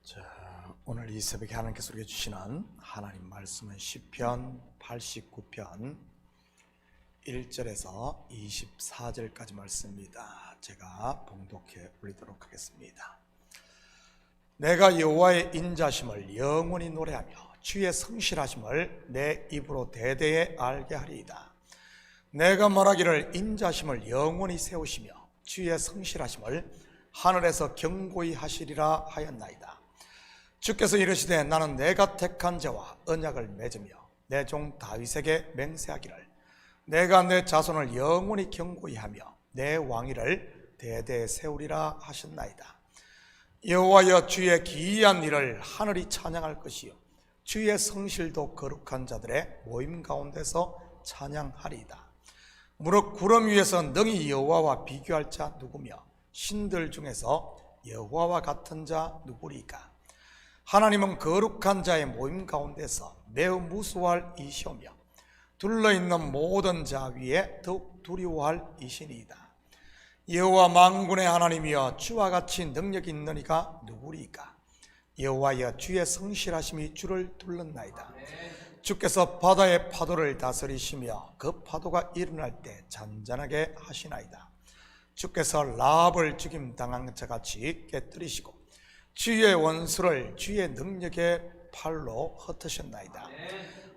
자, 오늘 이 새벽에 하나님께서 우리에게 주시는 하나님 말씀은 시편 89편 1절에서 24절까지 말씀입니다. 제가 봉독해 올리도록 하겠습니다. 내가 여호와의 인자심을 영원히 노래하며 주의 성실하심을 내 입으로 대대에 알게 하리이다. 내가 말하기를 인자심을 영원히 세우시며 주의 성실하심을 하늘에서 경고히 하시리라 하였나이다. 주께서 이르시되 나는 내가 택한 자와 언약을 맺으며 내 종 다윗에게 맹세하기를 내가 내 자손을 영원히 경고히 하며 내 왕위를 대대에 세우리라 하셨나이다. 여호와여, 주의 기이한 일을 하늘이 찬양할 것이요 주의 성실도 거룩한 자들의 모임 가운데서 찬양하리이다. 무릇 구름 위에서 능히 여호와와 비교할 자 누구며 신들 중에서 여호와와 같은 자 누구리까? 하나님은 거룩한 자의 모임 가운데서 매우 무수할 이시오며 둘러있는 모든 자 위에 더욱 두려워할 이시니이다. 여호와 만군의 하나님이여, 주와 같이 능력 있는 이가 누구리까? 여호와여, 주의 성실하심이 주를 둘렀나이다. 주께서 바다의 파도를 다스리시며 그 파도가 일어날 때 잔잔하게 하시나이다. 주께서 라합을 죽임당한 자같이 깨뜨리시고 주의 원수를 주의 능력의 팔로 흩으셨나이다.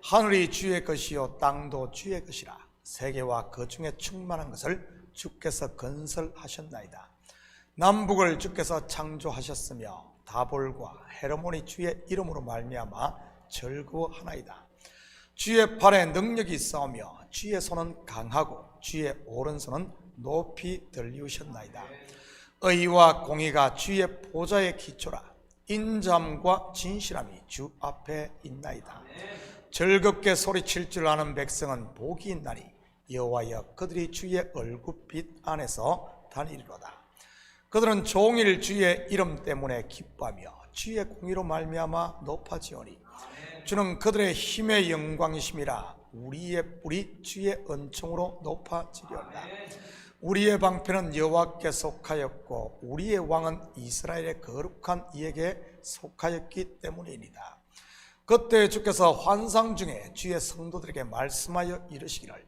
하늘이 주의 것이요 땅도 주의 것이라. 세계와 그 중에 충만한 것을 주께서 건설하셨나이다. 남북을 주께서 창조하셨으며 다볼과 헤르몬이 주의 이름으로 말미암아 즐거워하나이다. 주의 팔에 능력이 있사오며 주의 손은 강하고 주의 오른손은 높이 들리우셨나이다. 의와 공의가 주의 보좌의 기초라. 인자함과 진실함이 주 앞에 있나이다. 즐겁게 소리칠 줄 아는 백성은 복이 있나니 여호와여, 그들이 주의 얼굴빛 안에서 다니리로다. 그들은 종일 주의 이름 때문에 기뻐하며 주의 공의로 말미암아 높아지오니 주는 그들의 힘의 영광이심이라. 우리의 뿔이 주의 은총으로 높아지리로다. 우리의 방패는 여호와께 속하였고 우리의 왕은 이스라엘의 거룩한 이에게 속하였기 때문이니이다. 그때 주께서 환상 중에 주의 성도들에게 말씀하여 이르시기를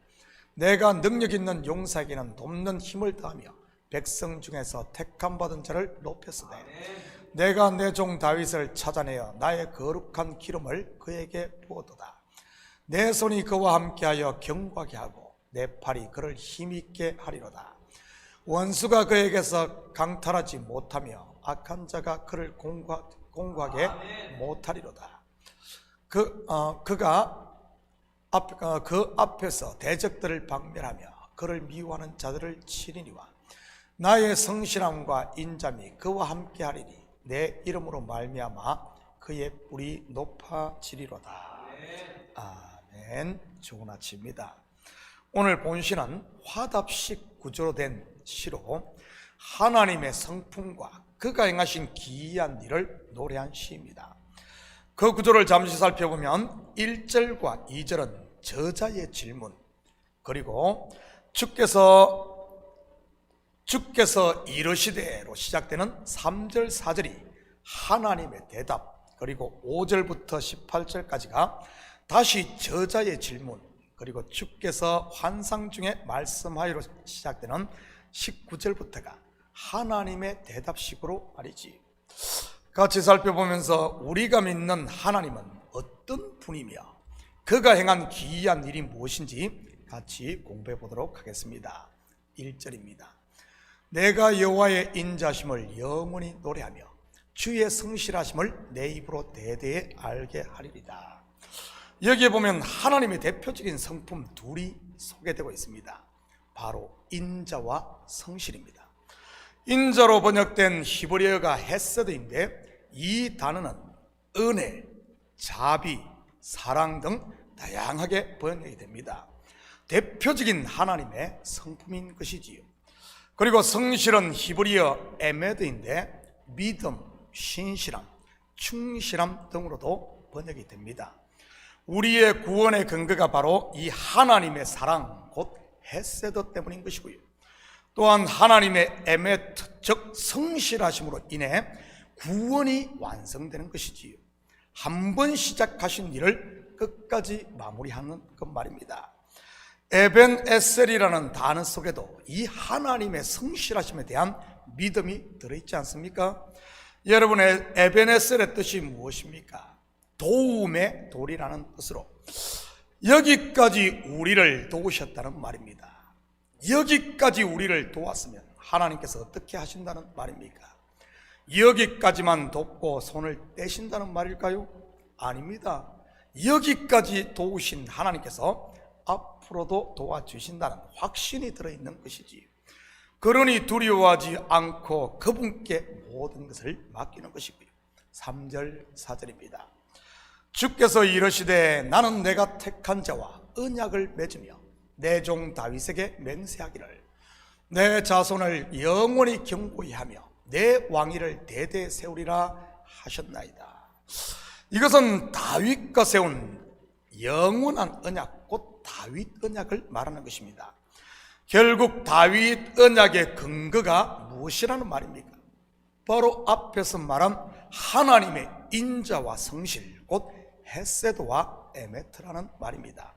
내가 능력 있는 용사에게는 돕는 힘을 더하며 백성 중에서 택함 받은 자를 높였으되 내가 내 종 다윗을 찾아내어 나의 거룩한 기름을 그에게 부어도다. 내 손이 그와 함께하여 경고하게 하고 내 팔이 그를 힘있게 하리로다. 원수가 그에게서 강탈하지 못하며 악한 자가 그를 공고하게 못하리로다. 그 앞에서 대적들을 박멸하며 그를 미워하는 자들을 치리니와 나의 성실함과 인자함이 그와 함께하리니 내 이름으로 말미암아 그의 뿔이 높아지리로다. 아멘. 좋은 아침입니다. 오늘 본시는 화답식 구조로 된 시로 하나님의 성품과 그가 행하신 기이한 일을 노래한 시입니다. 그 구조를 잠시 살펴보면 1절과 2절은 저자의 질문, 그리고 주께서 이르시되로 시작되는 3절 4절이 하나님의 대답, 그리고 5절부터 18절까지가 다시 저자의 질문, 그리고 주께서 환상 중에 말씀하여로 시작되는 19절부터가 하나님의 대답식으로 말이지. 같이 살펴보면서 우리가 믿는 하나님은 어떤 분이며 그가 행한 기이한 일이 무엇인지 같이 공부해 보도록 하겠습니다. 1절입니다. 내가 여호와의 인자심을 영원히 노래하며 주의 성실하심을 내 입으로 대대에 알게 하리이다. 여기에 보면 하나님의 대표적인 성품 둘이 소개되고 있습니다. 바로 인자와 성실입니다. 인자로 번역된 히브리어가 헤세드인데 이 단어는 은혜, 자비, 사랑 등 다양하게 번역이 됩니다. 대표적인 하나님의 성품인 것이지요. 그리고 성실은 히브리어 에메드인데 믿음, 신실함, 충실함 등으로도 번역이 됩니다. 우리의 구원의 근거가 바로 이 하나님의 사랑, 곧 헤세드 때문인 것이고요. 또한 하나님의 에메트, 즉 성실하심으로 인해 구원이 완성되는 것이지요. 한 번 시작하신 일을 끝까지 마무리하는 그 말입니다. 에벤에셀이라는 단어 속에도 이 하나님의 성실하심에 대한 믿음이 들어있지 않습니까? 여러분의 에벤에셀의 뜻이 무엇입니까? 도움의 돌이라는 뜻으로 여기까지 우리를 도우셨다는 말입니다. 여기까지 우리를 도왔으면 하나님께서 어떻게 하신다는 말입니까? 여기까지만 돕고 손을 떼신다는 말일까요? 아닙니다. 여기까지 도우신 하나님께서 앞으로도 도와주신다는 확신이 들어있는 것이지. 그러니 두려워하지 않고 그분께 모든 것을 맡기는 것이고요. 3절 4절입니다. 주께서 이르시되 나는 내가 택한 자와 언약을 맺으며 내 종 다윗에게 맹세하기를 내 자손을 영원히 경고히 하며 내 왕위를 대대 세우리라 하셨나이다. 이것은 다윗과 세운 영원한 언약, 곧 다윗 언약을 말하는 것입니다. 결국 다윗 언약의 근거가 무엇이라는 말입니까? 바로 앞에서 말한 하나님의 인자와 성실, 곧 헤세드와 에메트라는 말입니다.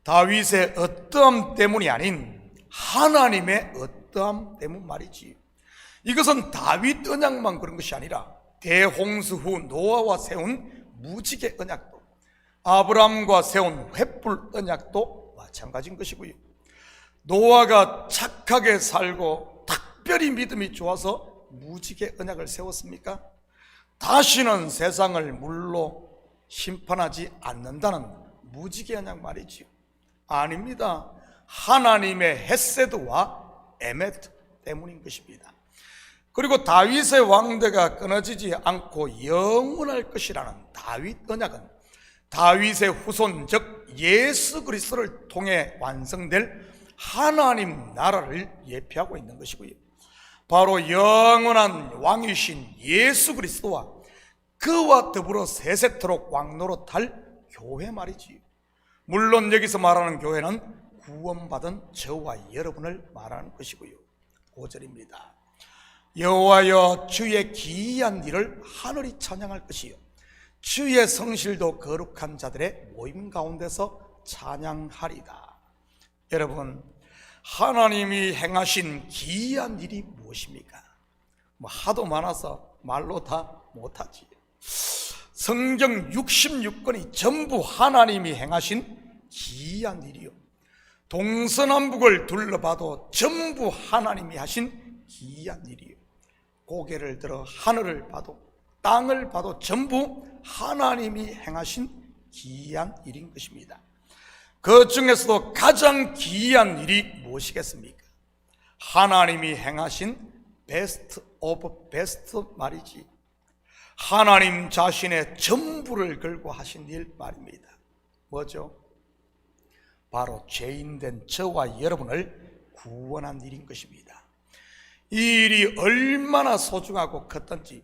다윗의 어떠함 때문이 아닌 하나님의 어떠함 때문 말이지. 이것은 다윗 언약만 그런 것이 아니라 대홍수 후 노아와 세운 무지개 언약도, 아브라함과 세운 횃불 언약도 마찬가지인 것이고요. 노아가 착하게 살고 특별히 믿음이 좋아서 무지개 언약을 세웠습니까? 다시는 세상을 물로 심판하지 않는다는 무지개 언약 말이지요. 아닙니다. 하나님의 헤세드와 에메트 때문인 것입니다. 그리고 다윗의 왕대가 끊어지지 않고 영원할 것이라는 다윗 언약은 다윗의 후손 즉 예수 그리스도를 통해 완성될 하나님 나라를 예표하고 있는 것이고요. 바로 영원한 왕이신 예수 그리스도와 그와 더불어 세세토록 왕노릇할 교회 말이지요. 물론 여기서 말하는 교회는 구원받은 저와 여러분을 말하는 것이고요. 5절입니다. 여호와여 주의 기이한 일을 하늘이 찬양할 것이요 주의 성실도 거룩한 자들의 모임 가운데서 찬양하리다. 여러분, 하나님이 행하신 기이한 일이 무엇입니까? 하도 많아서 말로 다 못하지. 성경 66권이 전부 하나님이 행하신 기이한 일이요, 동서남북을 둘러봐도 전부 하나님이 하신 기이한 일이요, 고개를 들어 하늘을 봐도 땅을 봐도 전부 하나님이 행하신 기이한 일인 것입니다. 그 중에서도 가장 기이한 일이 무엇이겠습니까? 하나님이 행하신 베스트 오브 베스트 말이지. 하나님 자신의 전부를 걸고 하신 일 말입니다. 뭐죠? 바로 죄인된 저와 여러분을 구원한 일인 것입니다. 이 일이 얼마나 소중하고 컸던지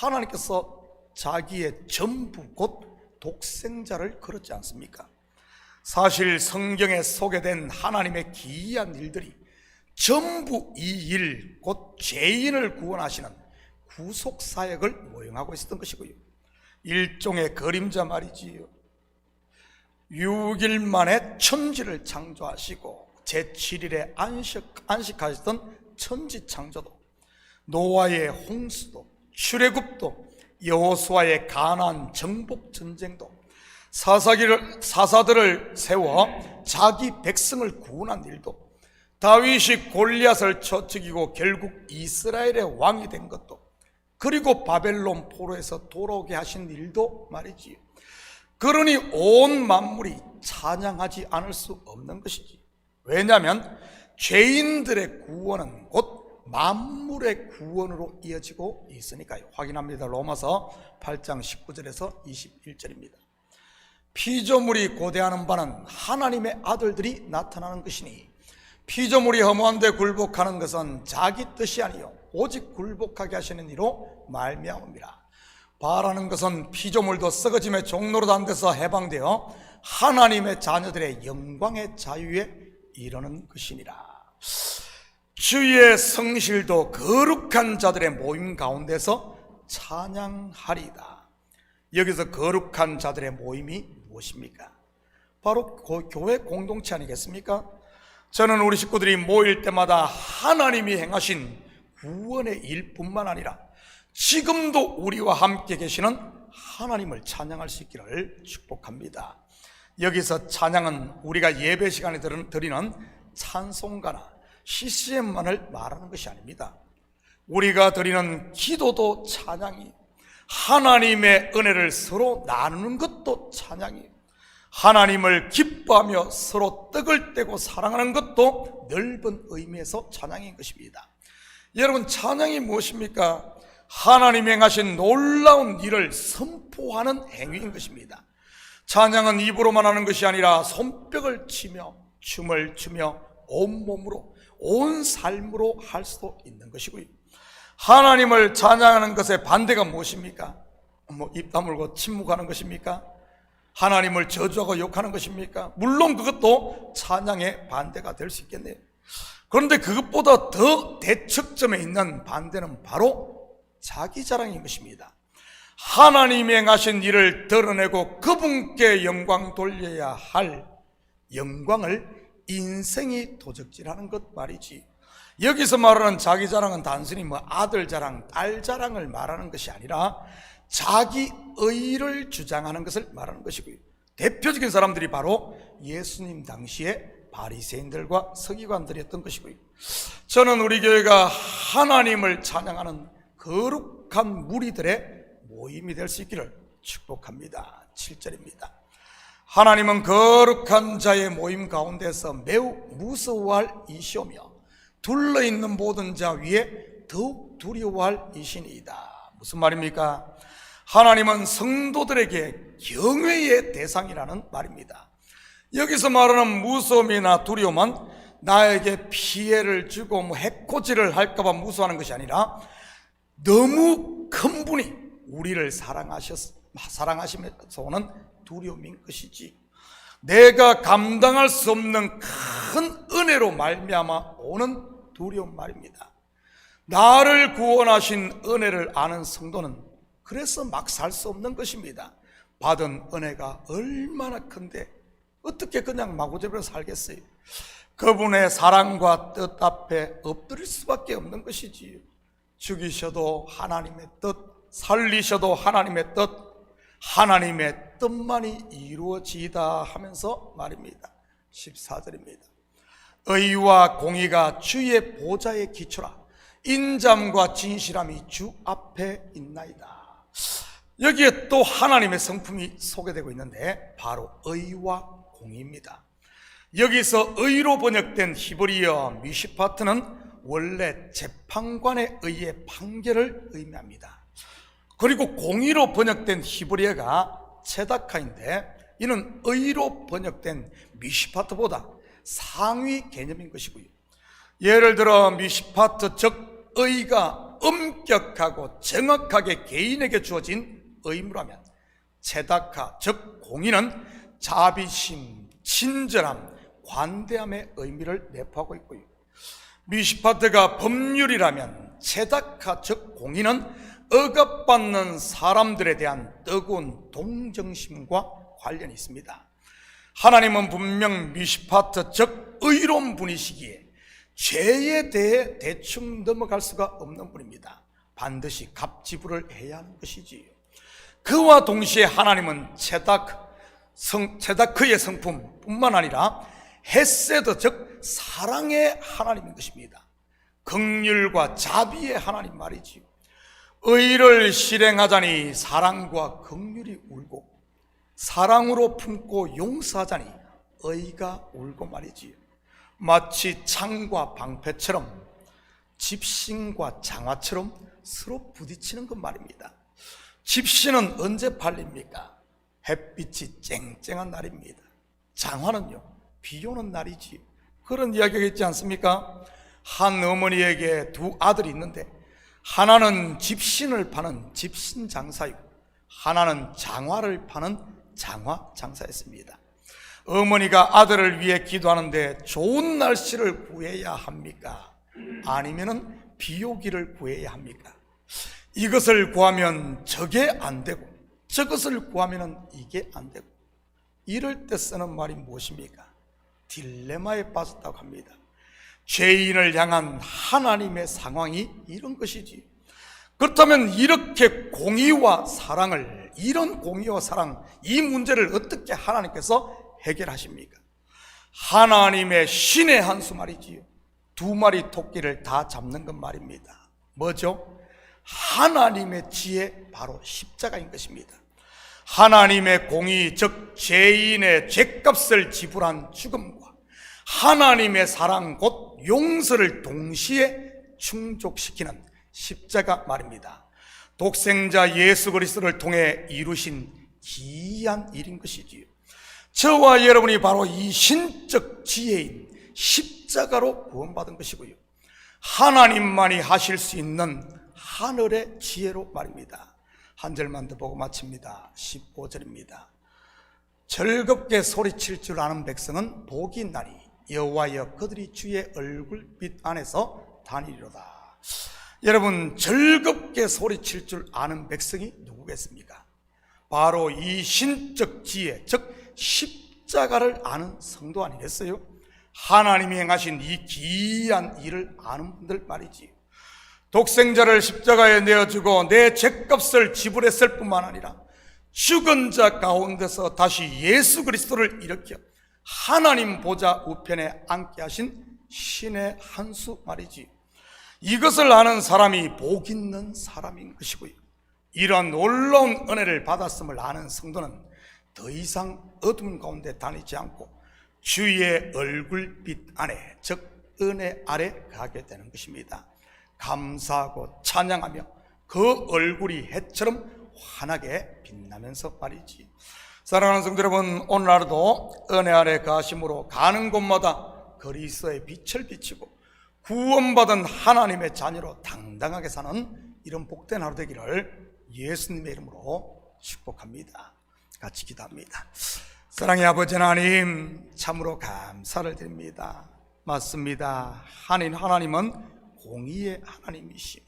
하나님께서 자기의 전부 곧 독생자를 걸었지 않습니까? 사실 성경에 소개된 하나님의 기이한 일들이 전부 이 일, 곧 죄인을 구원하시는 구속사역을 모형하고 있었던 것이고요. 일종의 그림자 말이지요. 6일 만에 천지를 창조하시고 제7일에 안식하셨던 천지 창조도, 노아의 홍수도, 출애굽도, 여호수아의 가나안 정복 전쟁도, 사사들을 세워 자기 백성을 구원한 일도, 다윗이 골리앗을 쳐 죽이고 결국 이스라엘의 왕이 된 것도, 그리고 바벨론 포로에서 돌아오게 하신 일도 말이지요. 그러니 온 만물이 찬양하지 않을 수 없는 것이지. 왜냐하면 죄인들의 구원은 곧 만물의 구원으로 이어지고 있으니까요. 확인합니다. 로마서 8장 19절에서 21절입니다. 피조물이 고대하는 바는 하나님의 아들들이 나타나는 것이니 피조물이 허무한 데 굴복하는 것은 자기 뜻이 아니요 오직 굴복하게 하시는 이로 말미암음이라. 바라는 것은 피조물도 썩어짐의 종로로 단 데서 해방되어 하나님의 자녀들의 영광의 자유에 이르는 것이니라. 주의 성실도 거룩한 자들의 모임 가운데서 찬양하리이다. 여기서 거룩한 자들의 모임이 무엇입니까? 바로 교회 공동체 아니겠습니까? 저는 우리 식구들이 모일 때마다 하나님이 행하신 구원의 일뿐만 아니라 지금도 우리와 함께 계시는 하나님을 찬양할 수 있기를 축복합니다. 여기서 찬양은 우리가 예배 시간에 드리는 찬송가나 CCM만을 말하는 것이 아닙니다. 우리가 드리는 기도도 찬양이, 하나님의 은혜를 서로 나누는 것도 찬양이, 하나님을 기뻐하며 서로 떡을 떼고 사랑하는 것도 넓은 의미에서 찬양인 것입니다. 여러분, 찬양이 무엇입니까? 하나님이 행하신 놀라운 일을 선포하는 행위인 것입니다. 찬양은 입으로만 하는 것이 아니라 손뼉을 치며 춤을 추며 온몸으로 온 삶으로 할 수도 있는 것이고요. 하나님을 찬양하는 것의 반대가 무엇입니까? 입 다물고 침묵하는 것입니까? 하나님을 저주하고 욕하는 것입니까? 물론 그것도 찬양의 반대가 될 수 있겠네요. 그런데 그것보다 더 대척점에 있는 반대는 바로 자기 자랑인 것입니다. 하나님이 행하신 일을 드러내고 그분께 영광 돌려야 할 영광을 인생이 도적질하는 것 말이지. 여기서 말하는 자기 자랑은 단순히 아들 자랑, 딸 자랑을 말하는 것이 아니라 자기 의를 주장하는 것을 말하는 것이고요. 대표적인 사람들이 바로 예수님 당시에 바리새인들과 서기관들이었던 것이고요. 저는 우리 교회가 하나님을 찬양하는 거룩한 무리들의 모임이 될 수 있기를 축복합니다. 7절입니다. 하나님은 거룩한 자의 모임 가운데서 매우 무서워할 이시오며 둘러있는 모든 자 위에 더욱 두려워할 이시니이다. 무슨 말입니까? 하나님은 성도들에게 경외의 대상이라는 말입니다. 여기서 말하는 무서움이나 두려움은 나에게 피해를 주고 해코지를 할까봐 무서워하는 것이 아니라 너무 큰 분이 우리를 사랑하시면서 오는 두려움인 것이지, 내가 감당할 수 없는 큰 은혜로 말미암아 오는 두려움 말입니다. 나를 구원하신 은혜를 아는 성도는 그래서 막 살 수 없는 것입니다. 받은 은혜가 얼마나 큰데 어떻게 그냥 마구잡이로 살겠어요? 그분의 사랑과 뜻 앞에 엎드릴 수밖에 없는 것이지요. 죽이셔도 하나님의 뜻, 살리셔도 하나님의 뜻, 하나님의 뜻만이 이루어지다 하면서 말입니다. 14절입니다. 의와 공의가 주의 보좌에 기초라. 인잠과 진실함이 주 앞에 있나이다. 여기에 또 하나님의 성품이 소개되고 있는데 바로 의와 공의입니다. 여기서 의로 번역된 히브리어 미시파트는 원래 재판관에 의해 판결을 의미합니다. 그리고 공의로 번역된 히브리어가 체다카인데 이는 의로 번역된 미시파트보다 상위 개념인 것이고요. 예를 들어 미시파트 즉 의가 엄격하고 정확하게 개인에게 주어진 의무라면, 체다카 즉 공의는 자비심, 친절함, 관대함의 의미를 내포하고 있고요. 미시파트가 법률이라면 체다카 즉 공의는 억압받는 사람들에 대한 뜨거운 동정심과 관련이 있습니다. 하나님은 분명 미시파트 즉 의로운 분이시기에 죄에 대해 대충 넘어갈 수가 없는 분입니다. 반드시 갑지불을 해야 하는 것이지요. 그와 동시에 하나님은 체다크의 성품 뿐만 아니라 헤세드 즉 사랑의 하나님인 것입니다. 긍휼과 자비의 하나님 말이지요. 의를 실행하자니 사랑과 긍휼이 울고 사랑으로 품고 용서하자니 의가 울고 말이지요. 마치 창과 방패처럼 집신과 장화처럼 서로 부딪히는 것 말입니다. 집신은 언제 팔립니까? 햇빛이 쨍쨍한 날입니다. 장화는요, 비 오는 날이지. 그런 이야기가 있지 않습니까? 한 어머니에게 두 아들이 있는데 하나는 집신을 파는 집신 장사이고 하나는 장화를 파는 장화 장사였습니다. 어머니가 아들을 위해 기도하는데 좋은 날씨를 구해야 합니까? 아니면은 비 오기를 구해야 합니까? 이것을 구하면 저게 안 되고 저것을 구하면 이게 안 되고, 이럴 때 쓰는 말이 무엇입니까? 딜레마에 빠졌다고 합니다. 죄인을 향한 하나님의 상황이 이런 것이지. 그렇다면 이렇게 공의와 사랑을, 이런 공의와 사랑, 이 문제를 어떻게 하나님께서 해결하십니까? 하나님의 신의 한 수 말이지요. 두 마리 토끼를 다 잡는 것 말입니다. 뭐죠? 하나님의 지혜, 바로 십자가인 것입니다. 하나님의 공의, 즉 죄인의 죄값을 지불한 죽음과 하나님의 사랑, 곧 용서를 동시에 충족시키는 십자가 말입니다. 독생자 예수 그리스도를 통해 이루신 기이한 일인 것이지요. 저와 여러분이 바로 이 신적 지혜인 십자가로 구원받은 것이고요, 하나님만이 하실 수 있는 하늘의 지혜로 말입니다. 한 절만 더 보고 마칩니다. 15절입니다. 즐겁게 소리칠 줄 아는 백성은 복이 있나니 여호와여 그들이 주의 얼굴빛 안에서 다니리로다. 여러분, 즐겁게 소리칠 줄 아는 백성이 누구겠습니까? 바로 이 신적 지혜, 즉 십자가를 아는 성도 아니겠어요? 하나님이 행하신 이 기이한 일을 아는 분들 말이지. 독생자를 십자가에 내어주고 내 죄값을 지불했을 뿐만 아니라 죽은 자 가운데서 다시 예수 그리스도를 일으켜 하나님 보좌 우편에 앉게 하신 신의 한 수 말이지. 이것을 아는 사람이 복 있는 사람인 것이고요, 이러한 놀라운 은혜를 받았음을 아는 성도는 더 이상 어둠 가운데 다니지 않고 주의 얼굴빛 안에, 즉 은혜 아래 가게 되는 것입니다. 감사하고 찬양하며 그 얼굴이 해처럼 환하게 빛나면서 말이지. 사랑하는 성도 여러분, 오늘 하루도 은혜 아래 가심으로 가는 곳마다 그리스도의 빛을 비치고 구원받은 하나님의 자녀로 당당하게 사는 이런 복된 하루 되기를 예수님의 이름으로 축복합니다. 같이 기도합니다. 사랑의 아버지 하나님, 참으로 감사를 드립니다. 맞습니다. 하나님은 공의의 하나님이시며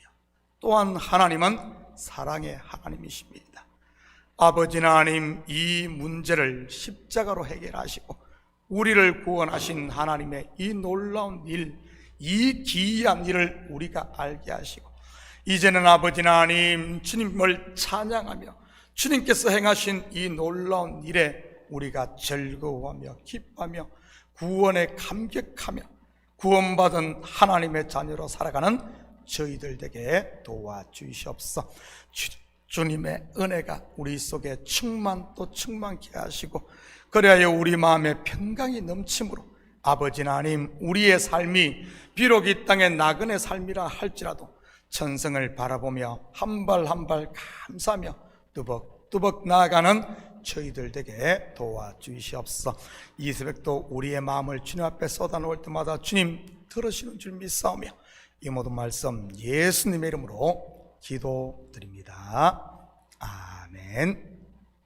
또한 하나님은 사랑의 하나님이십니다. 아버지 하나님, 이 문제를 십자가로 해결하시고 우리를 구원하신 하나님의 이 놀라운 일, 이 기이한 일을 우리가 알게 하시고, 이제는 아버지 하나님, 주님을 찬양하며 주님께서 행하신 이 놀라운 일에 우리가 즐거워하며 기뻐하며 구원에 감격하며 구원받은 하나님의 자녀로 살아가는 저희들 되게 도와주시옵소서. 주님의 은혜가 우리 속에 또 충만케 하시고, 그래야 우리 마음에 평강이 넘침으로 아버지 하나님, 우리의 삶이 비록 이 땅의 나그네 삶이라 할지라도 천성을 바라보며 한 발 한 발 감사하며 뚜벅뚜벅 나아가는 저희들 되게 도와주시옵소서. 이 새벽도 우리의 마음을 주님 앞에 쏟아놓을 때마다 주님 들으시는 줄 믿사오며 이 모든 말씀 예수님의 이름으로 기도드립니다. 아멘.